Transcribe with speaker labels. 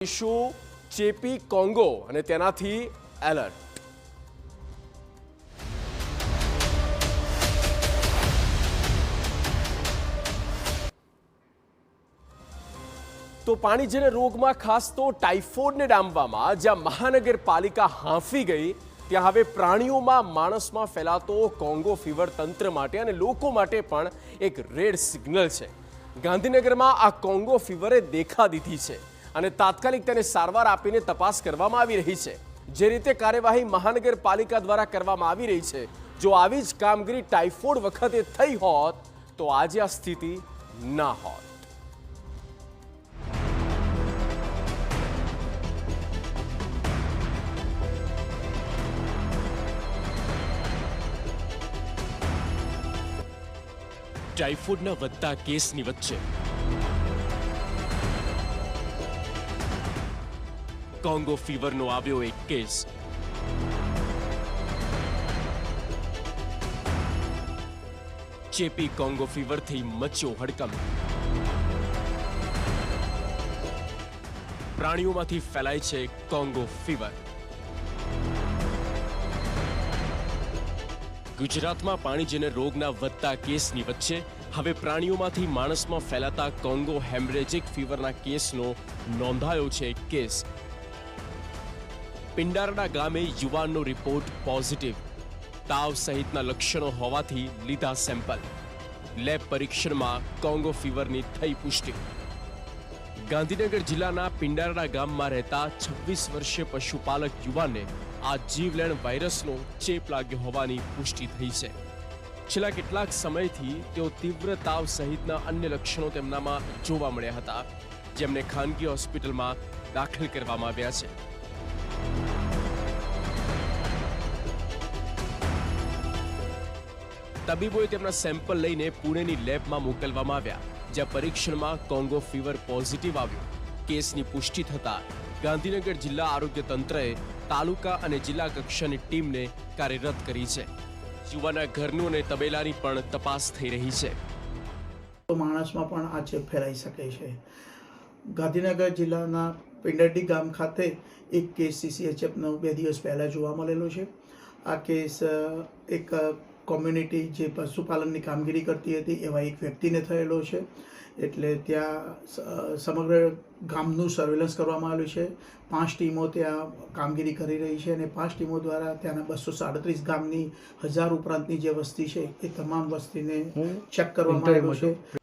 Speaker 1: Issue ચેપી Congo અને તેનાથી એલર્ટ। તો પાણીજન્ય રોગમાં ખાસ તો ટાઇફોઇડને ડામવામાં જ્યાં મહાનગરપાલિકા હાંફી ગઈ ત્યાં હવે પ્રાણીઓમાં માણસમાં ફેલાતો કોંગો ફીવર તંત્ર માટે અને લોકો માટે પણ એક રેડ સિગ્નલ છે। ગાંધીનગરમાં આ કોંગો ફીવરે દેખા દીધી છે અને તાત્કાલિક તેને સારવાર આપીને તપાસ કરવામાં આવી રહી છે। જે રીતે કાર્યવાહી મહાનગરપાલિકા દ્વારા કરવામાં આવી રહી છે, જો આવી જ કામગીરી ટાઇફોઇડ વખતે થઈ હોત તો આજે આ સ્થિતિ ના હોત। ટાઇફોઇડના વધતા કેસની વચ્ચે કોંગો ફીવરનો આવ્યો એક કેસ। ચેપી કોંગો ફીવરથી મચ્યો હડકંપ। પ્રાણીઓમાંથી ફેલાય છે કોંગો ફીવર। ગુજરાતમાં પાણીજન્ય રોગના વધતા કેસની વચ્ચે હવે પ્રાણીઓમાંથી માણસમાં ફેલાતા કોંગો હેમરેજિક ફીવરના કેસનો નોંધાયો છે એક કેસ। પિંડારડા ગામે યુવાનનો રિપોર્ટ પોઝિટિવ, તાવ સહિતના લક્ષણો હોવાથી લીધા સેમ્પલ। લેબ પરીક્ષણમાં કોંગો ફીવરની થઈ પુષ્ટિ। ગાંધીનગર જિલ્લાના પિંડારડા ગામમાં રહેતા 26 વર્ષીય પશુપાલક યુવાનને આ જીવલેણ વાયરસનો ચેપ લાગ્યો હોવાની પુષ્ટિ થઈ છે। છેલ્લા કેટલાક સમયથી તેઓ તીવ્ર તાવ સહિતના અન્ય લક્ષણો તેમનામાં જોવા મળ્યા હતા, જેમને ખાનગી હોસ્પિટલમાં દાખલ કરવામાં આવ્યા છે। તબીબોએ તેમના સેમ્પલ લઈને પુણેની લેબમાં મોકલવામાં આવ્યા, જ્યાં પરીક્ષણમાં કોંગો ફીવર પોઝિટિવ આવ્યો। કેસની પુષ્ટિ થતા ગાંધીનગર જિલ્લા આરોગ્ય તંત્રએ તાલુકા અને જિલ્લા કક્ષાની ટીમને કાર્યરત કરી છે। યુવાના ઘરનું અને તબેલાની પણ તપાસ થઈ રહી છે।
Speaker 2: માણસમાં પણ આ ચેપ ફેલાઈ શકે છે। ગાંધીનગર જિલ્લાના પિંડરડી ગામ ખાતે એક કેસ CCHFનો 2 દિવસ પહેલાં જોવા મળેલો છે। આ કેસ એક કોમ્યુનિટી જે પશુપાલનની કામગીરી કરતી હતી એવા એક વ્યક્તિને થયેલો છે। એટલે ત્યાં સમગ્ર ગામનું સર્વેલન્સ કરવામાં આવ્યું છે। 5 ટીમો ત્યાં કામગીરી કરી રહી છે અને 5 ટીમો દ્વારા ત્યાંના 237 ગામની 1000 ઉપરાંતની જે વસ્તી છે એ તમામ વસ્તીને ચેક કરવામાં આવ્યો છે।